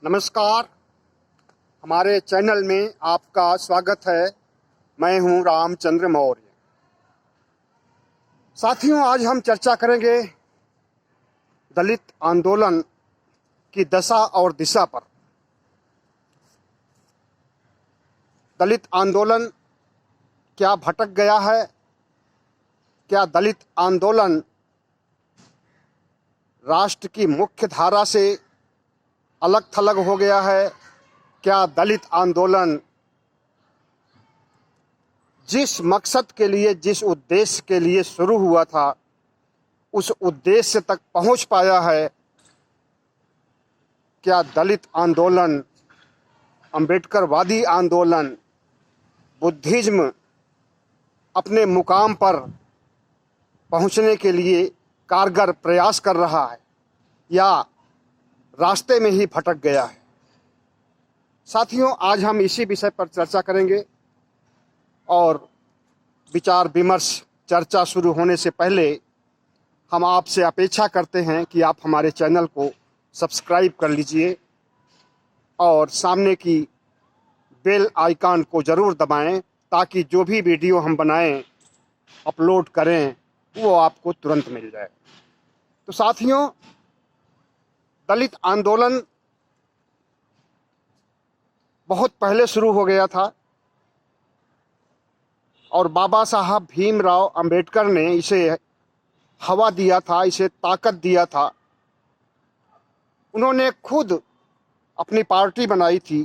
नमस्कार। हमारे चैनल में आपका स्वागत है। मैं हूं रामचंद्र मौर्य। साथियों, आज हम चर्चा करेंगे दलित आंदोलन की दशा और दिशा पर। दलित आंदोलन क्या भटक गया है? क्या दलित आंदोलन राष्ट्र की मुख्य धारा से अलग थलग हो गया है? क्या दलित आंदोलन जिस मकसद के लिए, जिस उद्देश्य के लिए शुरू हुआ था, उस उद्देश्य तक पहुंच पाया है? क्या दलित आंदोलन, अम्बेडकरवादी आंदोलन, बुद्धिज्म अपने मुकाम पर पहुंचने के लिए कारगर प्रयास कर रहा है या रास्ते में ही भटक गया है? साथियों, आज हम इसी विषय पर चर्चा करेंगे और विचार विमर्श चर्चा शुरू होने से पहले हम आपसे अपेक्षा करते हैं कि आप हमारे चैनल को सब्सक्राइब कर लीजिए और सामने की बेल आइकन को ज़रूर दबाएं ताकि जो भी वीडियो हम बनाएं, अपलोड करें, वो आपको तुरंत मिल जाए। तो साथियों, दलित आंदोलन बहुत पहले शुरू हो गया था और बाबा साहब भीमराव अंबेडकर ने इसे हवा दिया था, इसे ताकत दिया था। उन्होंने खुद अपनी पार्टी बनाई थी,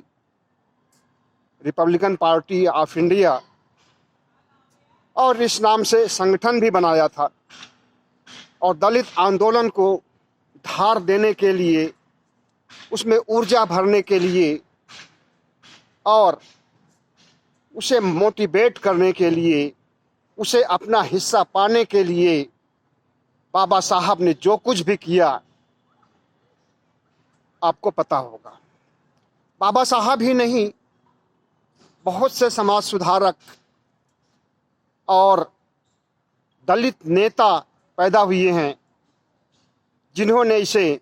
रिपब्लिकन पार्टी ऑफ इंडिया, और इस नाम से संगठन भी बनाया था और दलित आंदोलन को धार देने के लिए, उसमें ऊर्जा भरने के लिए और उसे मोटिवेट करने के लिए, उसे अपना हिस्सा पाने के लिए बाबा साहब ने जो कुछ भी किया आपको पता होगा। बाबा साहब ही नहीं, बहुत से समाज सुधारक और दलित नेता पैदा हुए हैं जिन्होंने इसे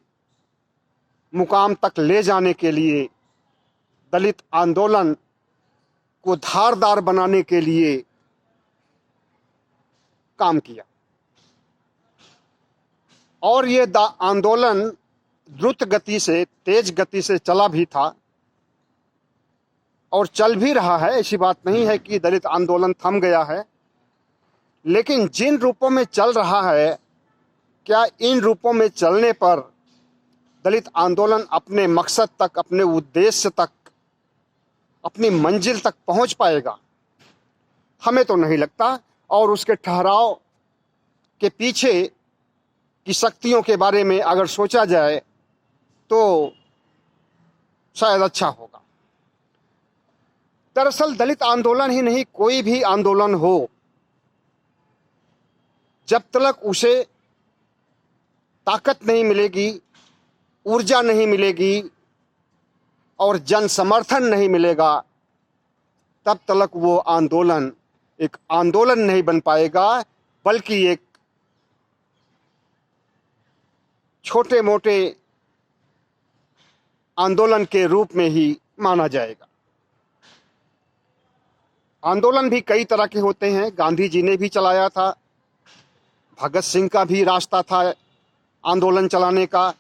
मुकाम तक ले जाने के लिए, दलित आंदोलन को धारदार बनाने के लिए काम किया। और ये आंदोलन द्रुत गति से, तेज गति से चला भी था और चल भी रहा है। ऐसी बात नहीं है कि दलित आंदोलन थम गया है, लेकिन जिन रूपों में चल रहा है, क्या इन रूपों में चलने पर दलित आंदोलन अपने मकसद तक, अपने उद्देश्य तक, अपनी मंजिल तक पहुंच पाएगा? हमें तो नहीं लगता। और उसके ठहराव के पीछे की शक्तियों के बारे में अगर सोचा जाए तो शायद अच्छा होगा। दरअसल दलित आंदोलन ही नहीं, कोई भी आंदोलन हो, जब तक उसे ताकत नहीं मिलेगी, ऊर्जा नहीं मिलेगी और जन समर्थन नहीं मिलेगा, तब तक वो आंदोलन एक आंदोलन नहीं बन पाएगा, बल्कि एक छोटे मोटे आंदोलन के रूप में ही माना जाएगा। आंदोलन भी कई तरह के होते हैं। गांधी जी ने भी चलाया था, भगत सिंह का भी रास्ता था आंदोलन चलाने का,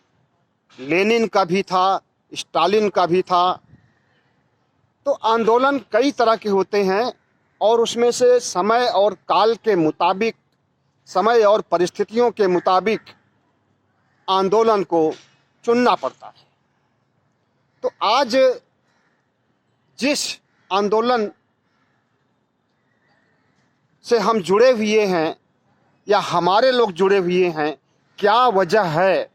लेनिन का भी था, स्टालिन का भी था। तो आंदोलन कई तरह के होते हैं और उसमें से समय और काल के मुताबिक, समय और परिस्थितियों के मुताबिक आंदोलन को चुनना पड़ता है। तो आज जिस आंदोलन से हम जुड़े हुए हैं या हमारे लोग जुड़े हुए हैं, क्या वजह है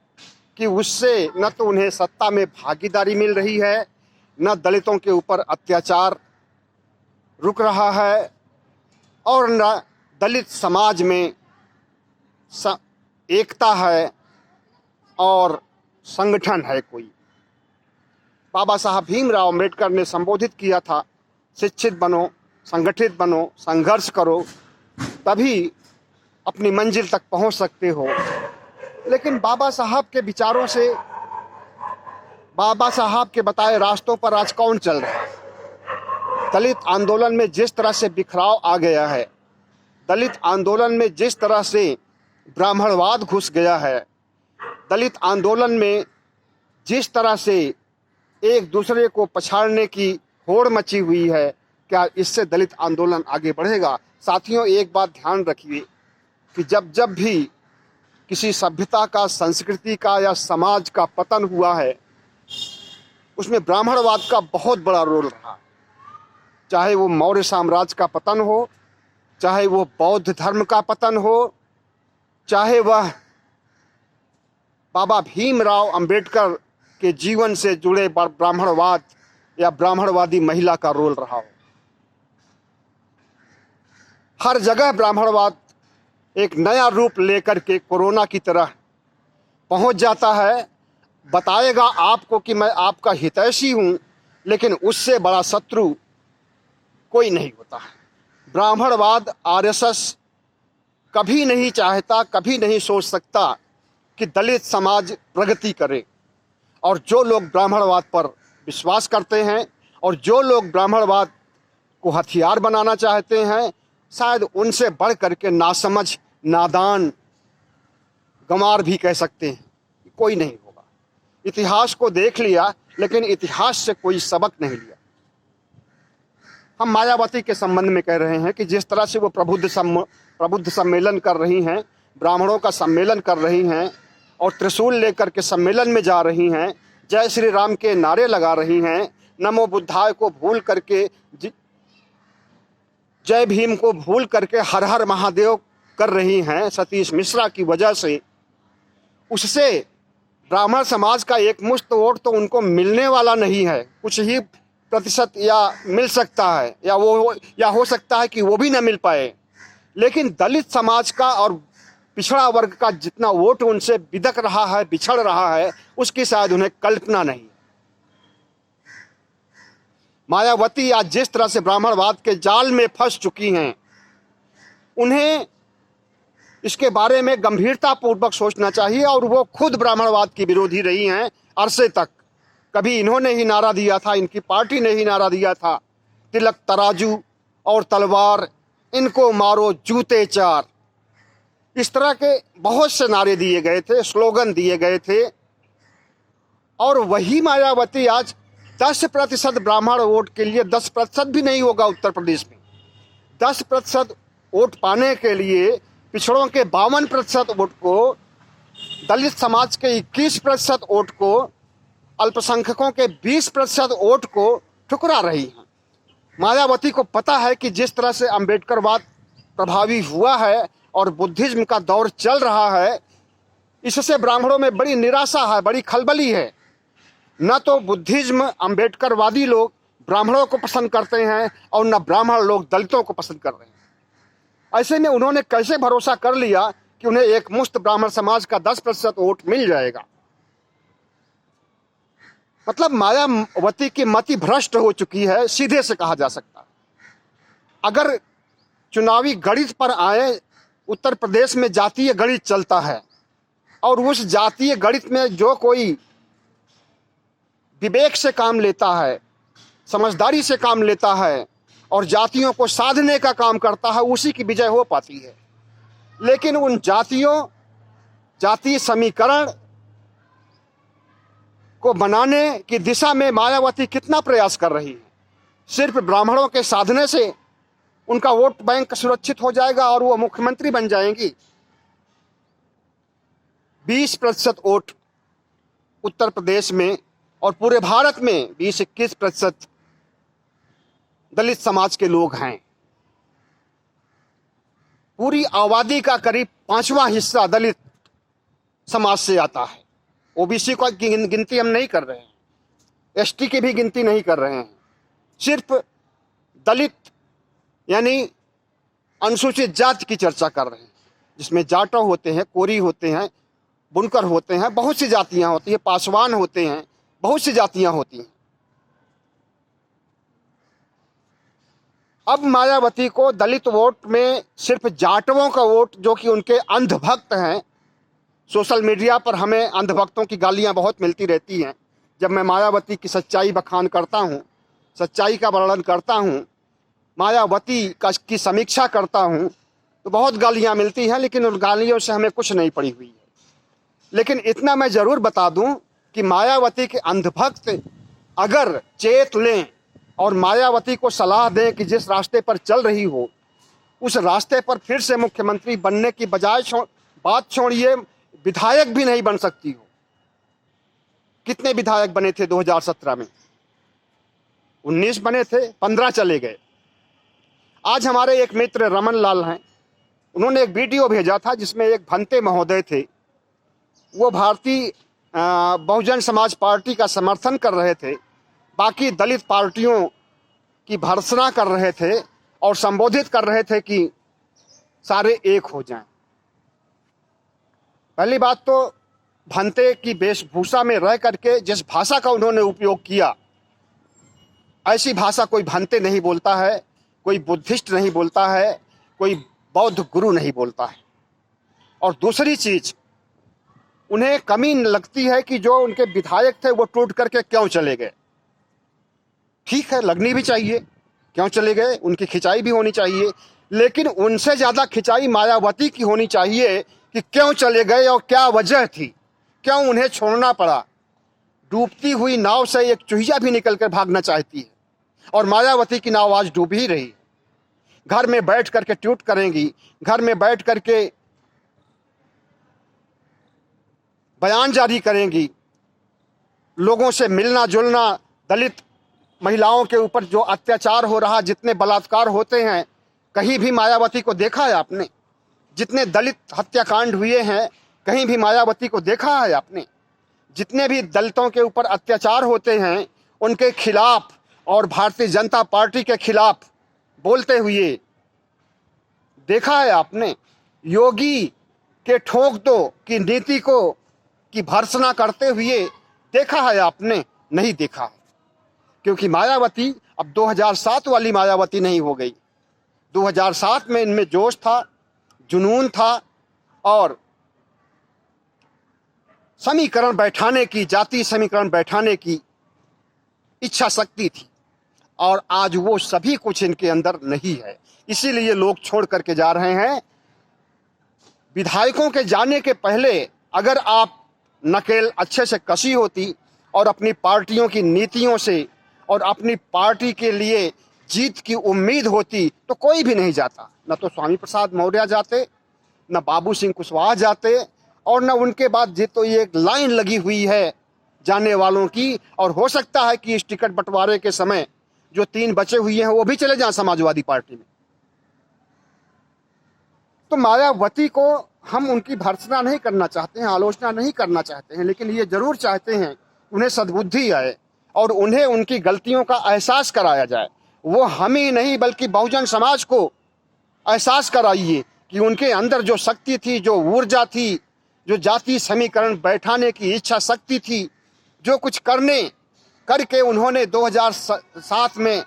कि उससे न तो उन्हें सत्ता में भागीदारी मिल रही है, न दलितों के ऊपर अत्याचार रुक रहा है और न दलित समाज में एकता है और संगठन है कोई। बाबा साहब भीमराव अंबेडकर ने संबोधित किया था, शिक्षित बनो, संगठित बनो, संघर्ष करो, तभी अपनी मंजिल तक पहुंच सकते हो। लेकिन बाबा साहब के विचारों से बाबा साहब के बताए रास्तों पर आज कौन चल रहा है? दलित आंदोलन में जिस तरह से बिखराव आ गया है, दलित आंदोलन में जिस तरह से ब्राह्मणवाद घुस गया है, दलित आंदोलन में जिस तरह से एक दूसरे को पछाड़ने की होड़ मची हुई है, क्या इससे दलित आंदोलन आगे बढ़ेगा? साथियों, एक बात ध्यान रखिए कि जब जब भी किसी सभ्यता का, संस्कृति का या समाज का पतन हुआ है, उसमें ब्राह्मणवाद का बहुत बड़ा रोल रहा। चाहे वो मौर्य साम्राज्य का पतन हो, चाहे वो बौद्ध धर्म का पतन हो, चाहे वह बाबा भीमराव अंबेडकर के जीवन से जुड़े ब्राह्मणवाद या ब्राह्मणवादी महिला का रोल रहा हो। हर जगह ब्राह्मणवाद एक नया रूप लेकर के कोरोना की तरह पहुंच जाता है, बताएगा आपको कि मैं आपका हितैषी हूं, लेकिन उससे बड़ा शत्रु कोई नहीं होता है। ब्राह्मणवाद आरएसएस कभी नहीं चाहता, कभी नहीं सोच सकता कि दलित समाज प्रगति करे। और जो लोग ब्राह्मणवाद पर विश्वास करते हैं और जो लोग ब्राह्मणवाद को हथियार बनाना चाहते हैं, शायद उनसे बढ़ करके नासमझ, नादान, गंवार भी कह सकते हैं। कोई नहीं होगा। इतिहास को देख लिया, लेकिन इतिहास से कोई सबक नहीं लिया। हम मायावती के संबंध में कह रहे हैं कि जिस तरह से वो प्रबुद्ध सम्मेलन कर रही हैं, ब्राह्मणों का सम्मेलन कर रही हैं और त्रिशूल लेकर के सम्मेलन में जा रही हैं, जय श्री राम के नारे लगा रही हैं, नमो बुद्धाय को भूल करके, जय भीम को भूल करके हर हर महादेव कर रही हैं सतीश मिश्रा की वजह से, उससे ब्राह्मण समाज का एक मुश्त वोट तो उनको मिलने वाला नहीं है। कुछ ही प्रतिशत या मिल सकता है, या हो सकता है कि वो भी न मिल पाए। लेकिन दलित समाज का और पिछड़ा वर्ग का जितना वोट उनसे बिदक रहा है, बिछड़ रहा है, उसकी शायद उन्हें कल्पना नहीं। मायावती आज जिस तरह से ब्राह्मणवाद के जाल में फंस चुकी हैं, उन्हें इसके बारे में गंभीरतापूर्वक सोचना चाहिए। और वो खुद ब्राह्मणवाद की विरोधी रही हैं अरसे तक। कभी इन्होंने ही नारा दिया था, इनकी पार्टी ने ही नारा दिया था, तिलक तराजू और तलवार, इनको मारो जूते चार। इस तरह के बहुत से नारे दिए गए थे, स्लोगन दिए गए थे। और वही मायावती आज 10% ब्राह्मण वोट के लिए, 10% भी नहीं होगा उत्तर प्रदेश में, 10% वोट पाने के लिए पिछड़ों के 52% वोट को, दलित समाज के 21% वोट को, अल्पसंख्यकों के 20% वोट को ठुकरा रही हैं। मायावती को पता है कि जिस तरह से अंबेडकरवाद प्रभावी हुआ है और बुद्धिज्म का दौर चल रहा है, इससे ब्राह्मणों में बड़ी निराशा है, बड़ी खलबली है। न तो बुद्धिज्म, अंबेडकरवादी लोग ब्राह्मणों को पसंद करते हैं और न ब्राह्मण लोग दलितों को पसंद कर रहे हैं। ऐसे में उन्होंने कैसे भरोसा कर लिया कि उन्हें एक मुश्त ब्राह्मण समाज का 10% वोट मिल जाएगा? मतलब मायावती की मति भ्रष्ट हो चुकी है, सीधे से कहा जा सकता है। अगर चुनावी गणित पर आए, उत्तर प्रदेश में जातीय गणित चलता है और उस जातीय गणित में जो कोई विवेक से काम लेता है, समझदारी से काम लेता है और जातियों को साधने का काम करता है, उसी की विजय हो पाती है। लेकिन उन जातीय समीकरण को बनाने की दिशा में मायावती कितना प्रयास कर रही है। सिर्फ ब्राह्मणों के साधने से उनका वोट बैंक सुरक्षित हो जाएगा और वो मुख्यमंत्री बन जाएंगी। 20% वोट उत्तर प्रदेश में और पूरे भारत में 20-21% दलित समाज के लोग हैं। पूरी आबादी का करीब 5वां हिस्सा दलित समाज से आता है। ओबीसी को गिनती हम नहीं कर रहे हैं, एसटी की भी गिनती नहीं कर रहे हैं, सिर्फ दलित यानी अनुसूचित जाति की चर्चा कर रहे हैं, जिसमें जाटव होते हैं, कोरी होते हैं, बुनकर होते हैं, बहुत सी जातियां होती हैं, पासवान होते हैं, बहुत सी जातियां होती हैं। अब मायावती को दलित वोट में सिर्फ जाटवों का वोट, जो कि उनके अंधभक्त हैं, सोशल मीडिया पर हमें अंधभक्तों की गालियां बहुत मिलती रहती हैं, जब मैं मायावती की सच्चाई बखान करता हूँ, सच्चाई का वर्णन करता हूँ, मायावती की समीक्षा करता हूँ, तो बहुत गालियाँ मिलती हैं, लेकिन उन गालियों से हमें कुछ नहीं पड़ी हुई है। लेकिन इतना मैं ज़रूर बता दूं कि मायावती के अंधभक्त अगर चेत लें और मायावती को सलाह दें कि जिस रास्ते पर चल रही हो उस रास्ते पर फिर से मुख्यमंत्री बनने की बजाय बात छोड़िए, विधायक भी नहीं बन सकती हो। कितने विधायक बने थे 2017 में? 19 बने थे, 15 चले गए। आज हमारे एक मित्र रमन लाल हैं, उन्होंने एक वीडियो भेजा था जिसमें एक भंते महोदय थे, वो भारतीय बहुजन समाज पार्टी का समर्थन कर रहे थे, बाकी दलित पार्टियों की भर्त्सना कर रहे थे और संबोधित कर रहे थे कि सारे एक हो जाएं। पहली बात तो भंते की वेशभूषा में रह करके जिस भाषा का उन्होंने उपयोग किया, ऐसी भाषा कोई भंते नहीं बोलता है, कोई बुद्धिस्ट नहीं बोलता है, कोई बौद्ध गुरु नहीं बोलता है। और दूसरी चीज, उन्हें कमी लगती है कि जो उनके विधायक थे वो टूट करके क्यों चले गए। ठीक है, लगनी भी चाहिए, क्यों चले गए, उनकी खिंचाई भी होनी चाहिए, लेकिन उनसे ज़्यादा खिंचाई मायावती की होनी चाहिए कि क्यों चले गए और क्या वजह थी, क्यों उन्हें छोड़ना पड़ा। डूबती हुई नाव से एक चूहिया भी निकल कर भागना चाहती है और मायावती की नाव आज डूब ही रही। घर में बैठ करके ट्वीट करेंगी, घर में बैठ करके बयान जारी करेंगी, लोगों से मिलना जुलना, दलित महिलाओं के ऊपर जो अत्याचार हो रहा, जितने बलात्कार होते हैं, कहीं भी मायावती को देखा है आपने? जितने दलित हत्याकांड हुए हैं, कहीं भी मायावती को देखा है आपने? जितने भी दलितों के ऊपर अत्याचार होते हैं उनके खिलाफ और भारतीय जनता पार्टी के खिलाफ बोलते हुए देखा है आपने? योगी के ठोक दो की नीति को की भर्त्सना करते हुए देखा है आपने? नहीं देखा है, क्योंकि मायावती अब 2007 वाली मायावती नहीं हो गई। 2007 में इनमें जोश था, जुनून था और समीकरण बैठाने की, जाति समीकरण बैठाने की इच्छा शक्ति थी, और आज वो सभी कुछ इनके अंदर नहीं है। इसीलिए लोग छोड़ करके जा रहे हैं। विधायकों के जाने के पहले अगर आप नकेल अच्छे से कसी होती और अपनी पार्टियों की नीतियों से और अपनी पार्टी के लिए जीत की उम्मीद होती तो कोई भी नहीं जाता। न तो स्वामी प्रसाद मौर्य जाते, न बाबू सिंह कुशवाहा जाते, और न उनके बाद जी तो ये एक लाइन लगी हुई है जाने वालों की। और हो सकता है कि इस टिकट बंटवारे के समय जो 3 बचे हुए हैं वो भी चले जाएं समाजवादी पार्टी में। तो मायावती को हम उनकी भर्त्सना नहीं करना चाहते हैं, आलोचना नहीं करना चाहते हैं, लेकिन ये जरूर चाहते हैं उन्हें सद्बुद्धि आए और उन्हें उनकी गलतियों का एहसास कराया जाए। वो हम ही नहीं बल्कि बहुजन समाज को एहसास कराइए कि उनके अंदर जो शक्ति थी, जो ऊर्जा थी, जो जाति समीकरण बैठाने की इच्छा शक्ति थी, जो कुछ करके उन्होंने 2007 में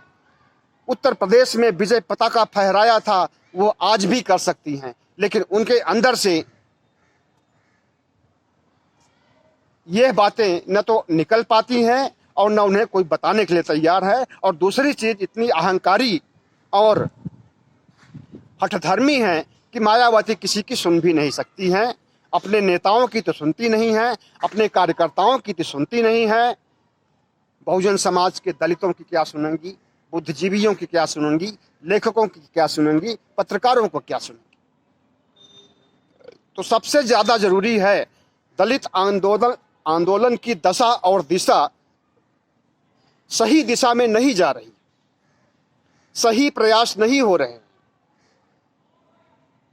उत्तर प्रदेश में विजय पताका फहराया था, वो आज भी कर सकती हैं। लेकिन उनके अंदर से ये बातें न तो निकल पाती हैं और न उन्हें कोई बताने के लिए तैयार है। और दूसरी चीज, इतनी अहंकारी और हठधर्मी है कि मायावती किसी की सुन भी नहीं सकती हैं। अपने नेताओं की तो सुनती नहीं है, अपने कार्यकर्ताओं की तो सुनती नहीं है। बहुजन समाज के दलितों की क्या सुनेंगी, बुद्धिजीवियों की क्या सुनेंगी, लेखकों की क्या सुनेंगी, पत्रकारों को क्या सुनेंगी। तो सबसे ज्यादा जरूरी है, दलित आंदोलन की दशा और दिशा सही दिशा में नहीं जा रही, सही प्रयास नहीं हो रहे।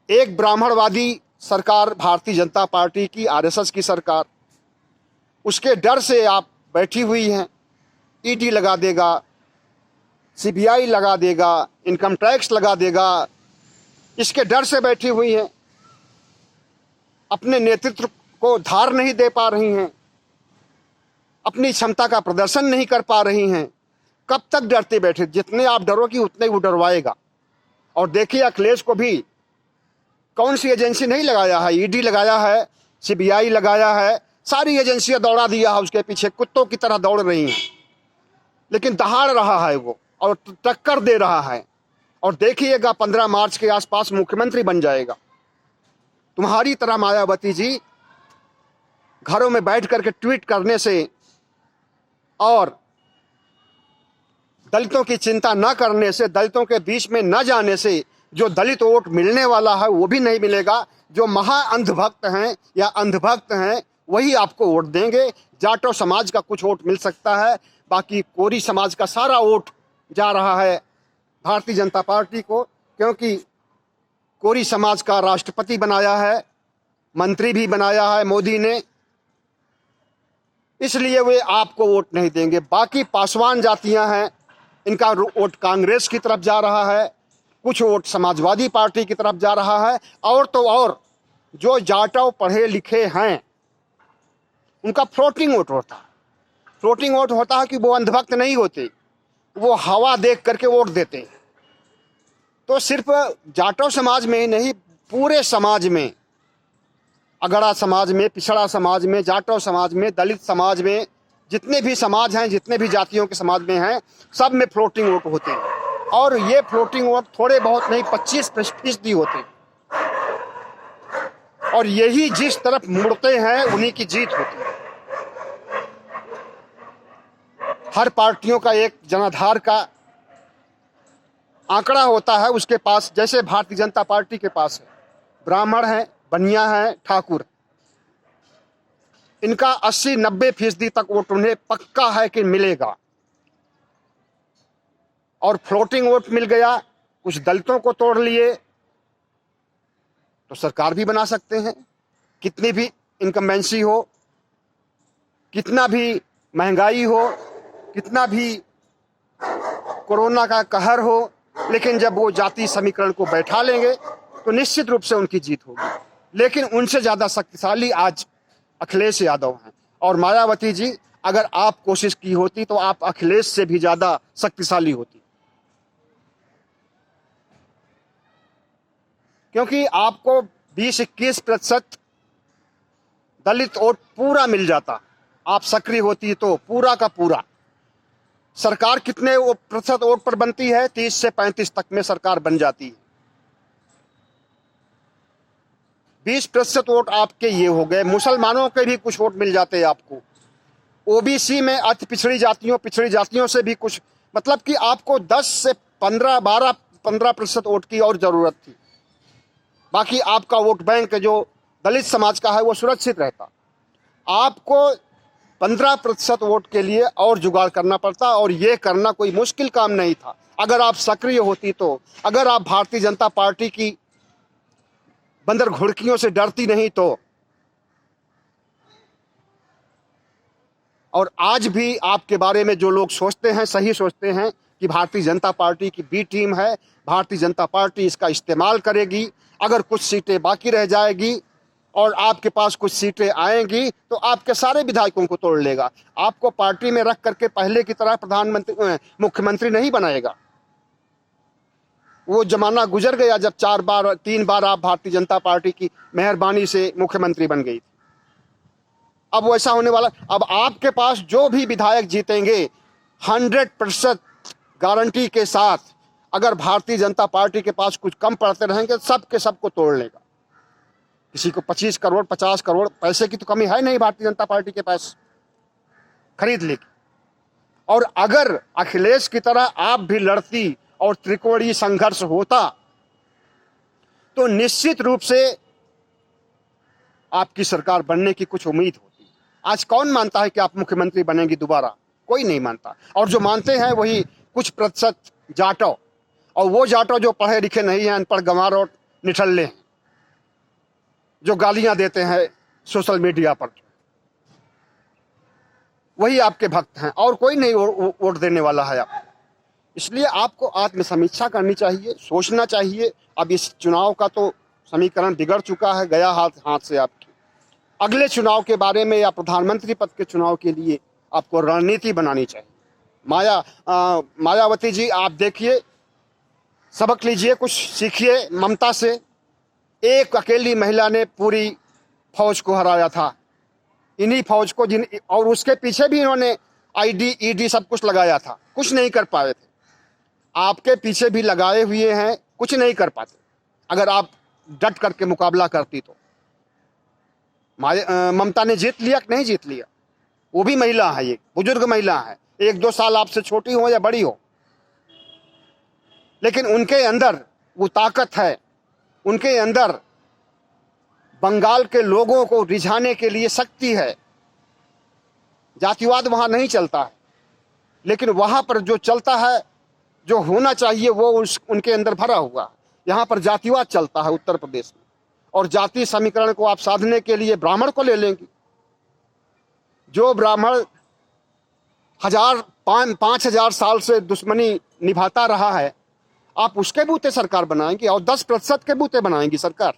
एक ब्राह्मणवादी सरकार भारतीय जनता पार्टी की, आरएसएस की सरकार, उसके डर से आप बैठी हुई हैं। ईडी लगा देगा, सीबीआई लगा देगा, इनकम टैक्स लगा देगा, इसके डर से बैठी हुई हैं। अपने नेतृत्व को धार नहीं दे पा रही हैं, अपनी क्षमता का प्रदर्शन नहीं कर पा रही हैं। कब तक डरते बैठे? जितने आप डरोगी उतने वो डरवाएगा। और देखिए, अखिलेश को भी कौन सी एजेंसी नहीं लगाया है, ईडी लगाया है, सीबीआई लगाया है, सारी एजेंसियां दौड़ा दिया है उसके पीछे, कुत्तों की तरह दौड़ रही हैं, लेकिन दहाड़ रहा है वो और टक्कर दे रहा है। और देखिएगा 15 मार्च के आसपास मुख्यमंत्री बन जाएगा। तुम्हारी तरह मायावती जी घरों में बैठ करके ट्वीट करने से और दलितों की चिंता न करने से, दलितों के बीच में न जाने से जो दलित वोट मिलने वाला है वो भी नहीं मिलेगा। जो महा अंधभक्त हैं या अंधभक्त हैं वही आपको वोट देंगे। जाटो समाज का कुछ वोट मिल सकता है, बाकी कोरी समाज का सारा वोट जा रहा है भारतीय जनता पार्टी को, क्योंकि कोरी समाज का राष्ट्रपति बनाया है, मंत्री भी बनाया है मोदी ने, इसलिए वे आपको वोट नहीं देंगे। बाकी पासवान जातियां हैं, इनका वोट कांग्रेस की तरफ जा रहा है, कुछ वोट समाजवादी पार्टी की तरफ जा रहा है, और तो और जो जाटो पढ़े लिखे हैं उनका फ्लोटिंग वोट होता है। फ्लोटिंग वोट होता है कि वो अंधभक्त नहीं होते, वो हवा देख करके वोट देते हैं। तो सिर्फ जाटो समाज में ही नहीं, पूरे समाज में, अगड़ा समाज में, पिछड़ा समाज में, जाटो समाज में, दलित समाज में, जितने भी समाज हैं, जितने भी जातियों के समाज में हैं, सब में फ्लोटिंग वोट होते हैं। और ये फ्लोटिंग वोट थोड़े बहुत नहीं, 25% होते हैं। और यही जिस तरफ मुड़ते हैं उन्हीं की जीत होती है। हर पार्टियों का एक जनाधार का आंकड़ा होता है उसके पास। जैसे भारतीय जनता पार्टी के पास है, ब्राह्मण हैं, बनिया हैं, ठाकुर, इनका 80-90% तक वोट उन्हें पक्का है कि मिलेगा। और फ्लोटिंग वोट मिल गया, कुछ दलितों को तोड़ लिए, तो सरकार भी बना सकते हैं। कितनी भी इनकम्बेंसी हो, कितना भी महंगाई हो, कितना भी कोरोना का कहर हो, लेकिन जब वो जाति समीकरण को बैठा लेंगे तो निश्चित रूप से उनकी जीत होगी। लेकिन उनसे ज़्यादा शक्तिशाली आज अखिलेश यादव हैं। और मायावती जी, अगर आप कोशिश की होती तो आप अखिलेश से भी ज़्यादा शक्तिशाली होती, क्योंकि आपको 20-21% दलित वोट पूरा मिल जाता। आप सक्रिय होती तो पूरा का पूरा। सरकार कितने प्रतिशत वोट पर बनती है? 30 से 35 तक में सरकार बन जाती है। 20% वोट आपके ये हो गए। मुसलमानों के भी कुछ वोट मिल जाते हैं आपको। ओबीसी में अति पिछड़ी जातियों से भी कुछ, मतलब कि आपको 10 से 15% वोट की और जरूरत थी। बाकी आपका वोट बैंक जो दलित समाज का है वो सुरक्षित रहता। आपको 15% वोट के लिए और जुगाड़ करना पड़ता, और ये करना कोई मुश्किल काम नहीं था अगर आप सक्रिय होती तो। अगर आप भारतीय जनता पार्टी की बंदर घुड़कियों से डरती नहीं तो। और आज भी आपके बारे में जो लोग सोचते हैं, सही सोचते हैं कि भारतीय जनता पार्टी की बी टीम है, भारतीय जनता पार्टी इसका इस्तेमाल करेगी, अगर कुछ सीटें बाकी रह जाएगी और आपके पास कुछ सीटें आएंगी तो आपके सारे विधायकों को तोड़ लेगा। आपको पार्टी में रख करके पहले की तरह मुख्यमंत्री नहीं बनाएगा। वो जमाना गुजर गया जब 3 बार आप भारतीय जनता पार्टी की मेहरबानी से मुख्यमंत्री बन गई थी। अब वैसा होने वाला। अब आपके पास जो भी विधायक जीतेंगे 100% गारंटी के साथ, अगर भारतीय जनता पार्टी के पास कुछ कम पड़ते रहेंगे सब के सबको तोड़ लेगा। किसी को 25 करोड़ 50 करोड़ पैसे की तो कमी है नहीं भारतीय जनता पार्टी के पास, खरीद लेगी। और अगर अखिलेश की तरह आप भी लड़ती और त्रिकोणीय संघर्ष होता तो निश्चित रूप से आपकी सरकार बनने की कुछ उम्मीद होती। आज कौन मानता है कि आप मुख्यमंत्री बनेंगी दोबारा? कोई नहीं मानता। और जो मानते हैं वही कुछ प्रतिशत जाटो, और वो जाटो जो पढ़े लिखे नहीं हैं, अनपढ़ गंवार और निठल्ले हैं, जो गालियां देते हैं सोशल मीडिया पर, वही आपके भक्त हैं और कोई नहीं वोट देने वाला है आप। इसलिए आपको आत्मसमीक्षा करनी चाहिए, सोचना चाहिए। अब इस चुनाव का तो समीकरण बिगड़ चुका है, गया हाथ से आपके। अगले चुनाव के बारे में या प्रधानमंत्री पद के चुनाव के लिए आपको रणनीति बनानी चाहिए। मायावती जी, आप देखिए, सबक लीजिए, कुछ सीखिए ममता से। एक अकेली महिला ने पूरी फौज को हराया था, इन्हीं फौज को और उसके पीछे भी इन्होंने आईडी ईडी सब कुछ लगाया था, कुछ नहीं कर पाए थे। आपके पीछे भी लगाए हुए हैं, कुछ नहीं कर पाते। अगर आप डट करके मुकाबला करती तो ममता ने जीत लिया कि नहीं जीत लिया? वो भी महिला है, एक बुजुर्ग महिला है, 1-2 साल आपसे छोटी हो या बड़ी हो, लेकिन उनके अंदर वो ताकत है, उनके अंदर बंगाल के लोगों को रिझाने के लिए शक्ति है। जातिवाद वहां नहीं चलता है, लेकिन वहां पर जो चलता है, जो होना चाहिए वो उनके अंदर भरा हुआ है। यहाँ पर जातिवाद चलता है उत्तर प्रदेश में, और जाति समीकरण को आप साधने के लिए ब्राह्मण को ले लेंगे। जो ब्राह्मण 5,000 साल से दुश्मनी निभाता रहा है, आप उसके बूते सरकार बनाएंगे और 10% के बूते बनाएंगी सरकार।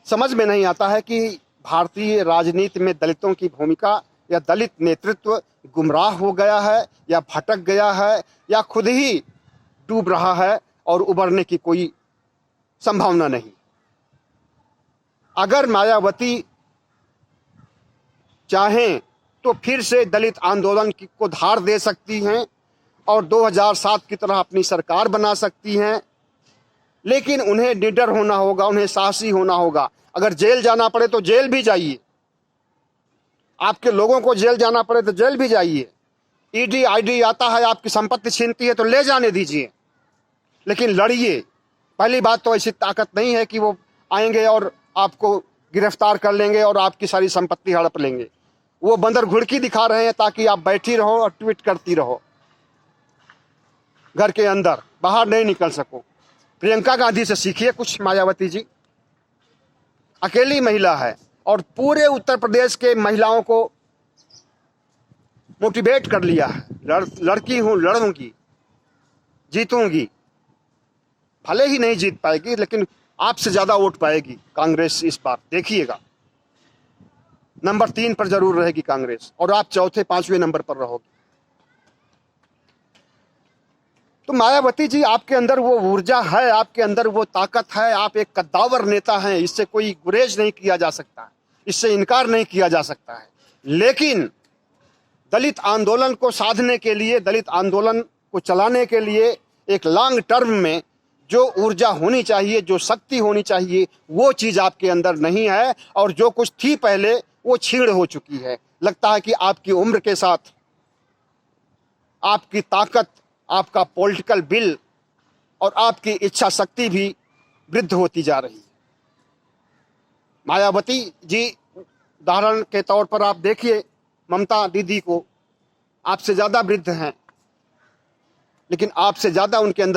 समझ में नहीं आता है कि भारतीय राजनीति में दलितों की भूमिका या दलित नेतृत्व गुमराह हो गया है या भटक गया है या खुद ही डूब रहा है और उबरने की कोई संभावना नहीं। अगर मायावती चाहें तो फिर से दलित आंदोलन को धार दे सकती हैं और 2007 की तरह अपनी सरकार बना सकती हैं, लेकिन उन्हें निडर होना होगा, उन्हें साहसी होना होगा। अगर जेल जाना पड़े तो जेल भी जाइए, आपके लोगों को जेल जाना पड़े तो जेल भी जाइए। ईडी आईडी आता है, आपकी संपत्ति छीनती है तो ले जाने दीजिए, लेकिन लड़िए। पहली बात तो ऐसी ताकत नहीं है कि वो आएंगे और आपको गिरफ्तार कर लेंगे और आपकी सारी संपत्ति हड़प लेंगे। वो बंदर घुड़की दिखा रहे हैं ताकि आप बैठी रहो और ट्वीट करती रहो, घर के अंदर बाहर नहीं निकल सको। प्रियंका गांधी से सीखिए कुछ, मायावती जी अकेली महिला है और पूरे उत्तर प्रदेश के महिलाओं को मोटिवेट कर लिया है। लड़की हूं, लड़ूंगी, जीतूंगी। भले ही नहीं जीत पाएगी, लेकिन आपसे ज्यादा वोट पाएगी कांग्रेस इस बार, देखिएगा। नंबर 3 पर जरूर रहेगी कांग्रेस और आप चौथे 5वें नंबर पर रहोगे। तो मायावती जी, आपके अंदर वो ऊर्जा है, आपके अंदर वो ताकत है, आप एक कद्दावर नेता हैं, इससे कोई गुरेज नहीं किया जा सकता, इससे इनकार नहीं किया जा सकता है। लेकिन दलित आंदोलन को साधने के लिए, दलित आंदोलन को चलाने के लिए एक लॉन्ग टर्म में जो ऊर्जा होनी चाहिए, जो शक्ति होनी चाहिए, वो चीज आपके अंदर नहीं है। और जो कुछ थी पहले वो छीण हो चुकी है। लगता है कि आपकी उम्र के साथ आपकी ताकत, आपका पॉलिटिकल विल और आपकी इच्छा शक्ति भी वृद्ध होती जा रही है। मायावती जी उदाहरण के तौर पर आप देखिए, ममता दीदी को, आपसे ज्यादा वृद्ध हैं, लेकिन आपसे ज्यादा उनके अंदर